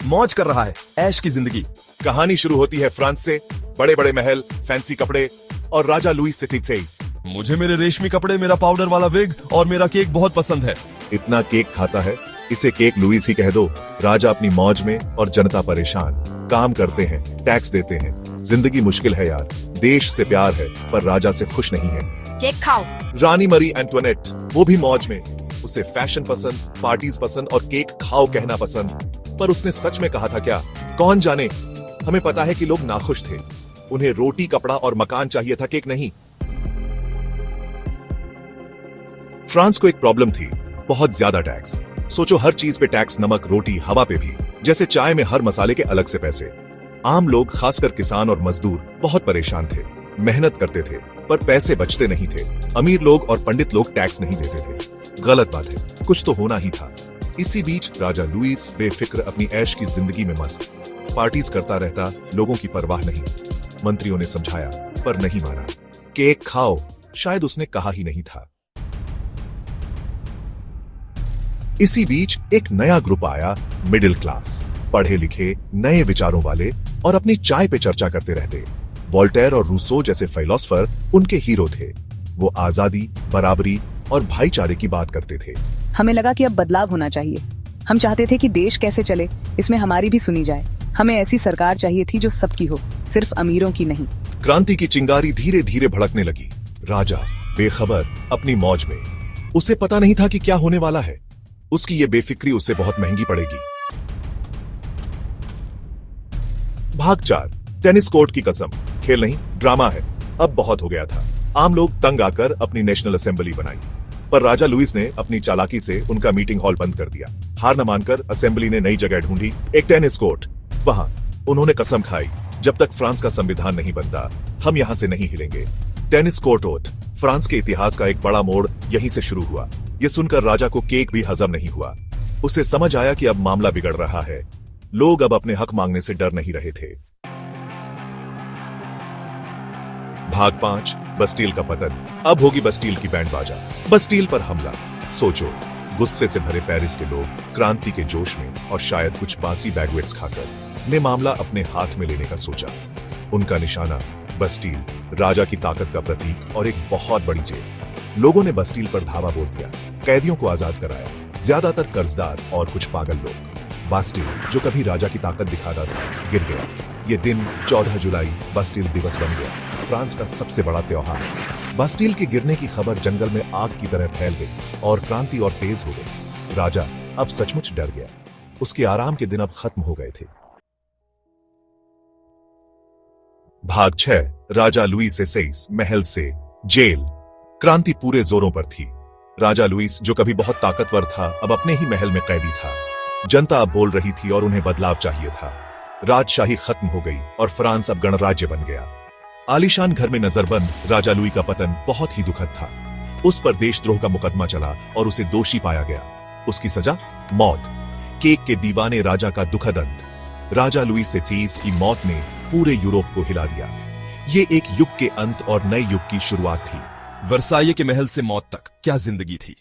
मौज कर रहा है, ऐश की जिंदगी। कहानी शुरू होती है फ्रांस से, बड़े बड़े महल, फैंसी कपड़े और राजा लुईस सिटीसेस। मुझे मेरे रेशमी कपड़े, मेरा पाउडर वाला विग और मेरा केक बहुत पसंद है। इतना केक खाता है, इसे केक लुईस ही कह दो। राजा अपनी मौज में और जनता परेशान। काम करते हैं, टैक्स देते हैं, जिंदगी मुश्किल है यार। देश से प्यार है पर राजा से खुश नहीं है। केक खाओ। रानी मरी एंटोनेट, वो भी मौज में। उसे फैशन पसंद, पार्टीज पसंद और केक खाओ कहना पसंद। पर उसने सच में कहा था क्या? कौन जाने। हमें पता है कि लोग नाखुश थे। उन्हें रोटी, कपड़ा और मकान चाहिए था, केक नहीं। फ्रांस को एक प्रॉब्लम थी, बहुत ज्यादा टैक्स। सोचो, हर चीज पे टैक्स, नमक, रोटी, हवा पे भी। जैसे चाय में हर मसाले के अलग से पैसे। आम लोग, खासकर किसान और मजदूर, बहुत परेशान थे। मेहनत करते थे पर पैसे बचते नहीं थे। अमीर लोग और पंडित लोग टैक्स नहीं देते थे। गलत बात है, कुछ तो होना ही था। इसी बीच राजा लुईस बेफिक्र अपनी ऐश की जिंदगी में मस्त। पार्टीज करता रहता, लोगों की परवाह नहीं। मंत्रियों ने समझाया पर नहीं माना। केक खाओ, शायद उसने कहा ही नहीं था। इसी बीच एक नया ग्रुप आया, मिडिल क्लास, पढ़े लिखे, नए विचारों वाले और अपनी चाय पे चर्चा करते रहते। वोल्टेयर और रूसो जैसे फिलोसोफर उनके हीरो थे। वो आजादी, बराबरी और भाईचारे की बात करते थे। हमें लगा कि अब बदलाव होना चाहिए। हम चाहते थे कि देश कैसे चले, इसमें हमारी भी सुनी जाए। हमें ऐसी सरकार चाहिए थी जो सबकी हो, सिर्फ अमीरों की नहीं। क्रांति की चिंगारी धीरे धीरे भड़कने लगी। राजा बेखबर, अपनी मौज में। उसे पता नहीं था कि क्या होने वाला है। उसकी ये बेफिक्री उसे बहुत महंगी पड़ेगी। भाग 4, टेनिस कोर्ट की कसम। खेल नहीं, ड्रामा है। अब बहुत हो गया था। आम लोग तंग आकर अपनी नेशनल असेंबली बनाई, पर राजा लुईस ने अपनी चालाकी से उनका मीटिंग हॉल बंद कर दिया। हार न मानकर असेंबली ने नई जगह ढूंढी, एक टेनिस कोर्ट। वहां उन्होंने कसम खाई, जब तक फ्रांस का संविधान नहीं बनता, हम यहां से नहीं हिलेंगे। टेनिस कोर्ट ओथ, फ्रांस के इतिहास का एक बड़ा मोड़ यहीं से शुरू हुआ। यह सुनकर राजा को केक भी हजम नहीं हुआ। उसे समझ आया कि अब मामला बिगड़ रहा है। लोग अब अपने हक मांगने से डर नहीं रहे थे। भाग 5, बस्टील का पतन। अब होगी बस्टील की बैंड बाजा। बस्टील पर हमला। सोचो, गुस्से से भरे पेरिस के लोग क्रांति के जोश में और शायद कुछ बासी बैगवेट्स खाकर ने मामला अपने हाथ में लेने का सोचा। उनका निशाना बस्टील, राजा की ताकत का प्रतीक और एक बहुत बड़ी जेल। लोगों ने बस्टील पर धावा बोल दिया, कैदियों को आजाद कराया, ज्यादातर कर्जदार और कुछ पागल लोग। बास्टील, जो कभी राजा की ताकत दिखाता था, गिर गया। ये दिन 14 जुलाई बास्टील दिवस बन गया, फ्रांस का सबसे बड़ा त्योहार। बास्टील के गिरने की खबर जंगल में आग की तरह फैल गई और क्रांति और तेज हो गई। राजा अब सचमुच डर गया। उसके आराम के दिन अब खत्म हो गए थे। भाग 6, राजा लुईस सिटीसेस, महल से जेल। क्रांति पूरे जोरों पर थी। राजा लुईस, जो कभी बहुत ताकतवर था, अब अपने ही महल में कैदी था। जनता अब बोल रही थी और उन्हें बदलाव चाहिए था। राजशाही खत्म हो गई और फ्रांस अब गणराज्य बन गया। आलीशान घर में नजरबंद राजा लुई का पतन बहुत ही दुखद था। उस पर देशद्रोह का मुकदमा चला और उसे दोषी पाया गया। उसकी सजा मौत। केक के दीवाने राजा का दुखद अंत। राजा लुईस सिटीसेस की मौत ने पूरे यूरोप को हिला दिया। ये एक युग के अंत और नए युग की शुरुआत थी। वर्साये के महल से मौत तक क्या जिंदगी थी।